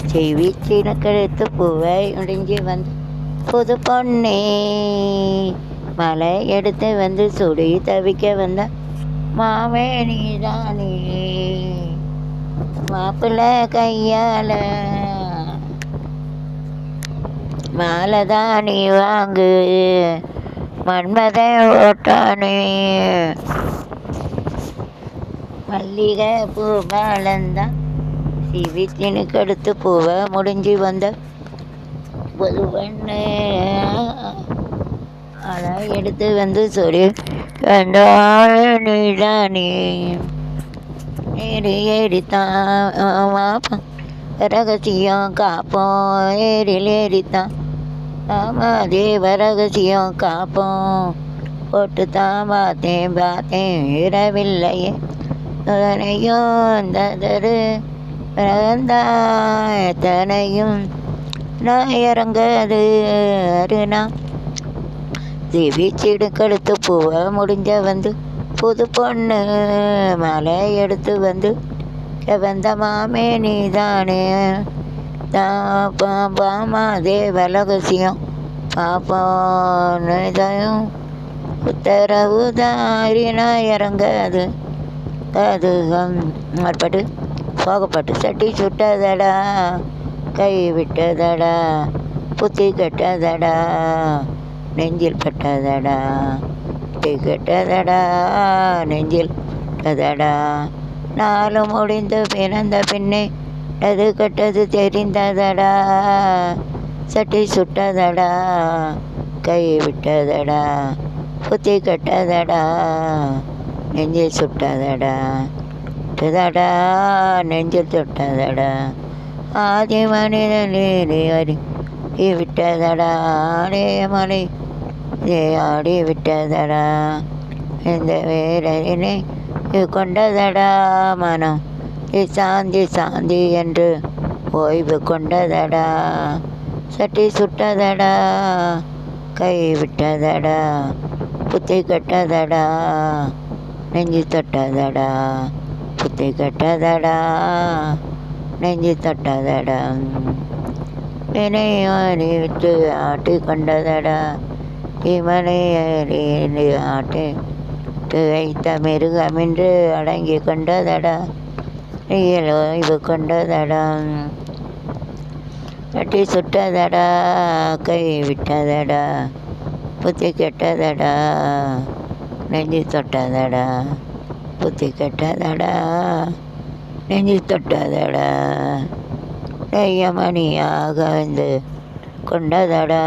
செய்விச்சின கழுத்து பூவை முடிஞ்சு வந்து புது பொண்ணே மலை எடுத்து வந்து சுடி தவிக்க வந்த மாமே நீதானே மாப்பிள்ளை கையால மாலைதான் நீ வாங்கு மன்மத ஓட்டானே மல்லிகை பூ மாலந்தான் சிவித்தினுக்கு அடுத்து பூவை முடிஞ்சு வந்த புது பொண்ணு அதை எடுத்து வந்து சொல்லி கண்டாள் நீதானே ஏறி ஏறித்தான் ரகசியம் காப்போம் ஏறில் ஏறித்தான் ஆமாம் தேவ ரகசியம் காப்போம் போட்டு தான் பார்த்தேன் இரவில்லையே அதனையும் அந்ததரு எத்தனையும் நான் இறங்காது அருணா திவிச்சிடு கழுத்து பூவை முடிஞ்ச வந்து புது பொண்ணு மலை எடுத்து வந்து வந்த மாமே நீதானே பாமா தேவ ரகசியம் பாப்போம் உத்தரவு தாரினா இறங்காது அது மறுபட்டு சோகப்பட்டு சட்டி சுட்டதடா கை விட்டதடா புத்தி கட்டதடா நெஞ்சில் பட்டதடா புத்தி கட்டதடா நெஞ்சில் பட்டதடா நாலு முடிந்து பிறந்த பின்னே அது கட்டது தெரிந்ததடா சட்டி சுட்டதடா கை விட்டதடா புத்தி கட்டதடா நெஞ்சில் சுட்டதடா சுட்டதடா நெஞ்சில் சுட்டதடா ஆதி மனிதனே அறி விட்டதடா ஆடே மலை ஆடி விட்டதடா இந்த வேரனை கொண்டதடா மனம் சாந்தி சாந்தி என்று ஓய்வு கொண்டதடா சட்டி சுட்டதடா கை விட்டதடா புத்தி கட்டதடா நெஞ்சு தொட்டதடா புத்தி கட்டதடா நெஞ்சு தொட்டதடா வினை விட்டு ஆட்டி கொண்டதடா இமனை ஆட்டி வைத்த மிருகமின்று அடங்கி கொண்டதடா இயல் ஓய்வு கொண்டதடா கட்டி சுட்டதடா கை விட்டதடா புத்தி கெட்டதடா நெஞ்சு தொட்டதடா புத்தி கெட்டதடா நெஞ்சு தொட்டதடா நெய்யமணியாக வந்து கொண்டதடா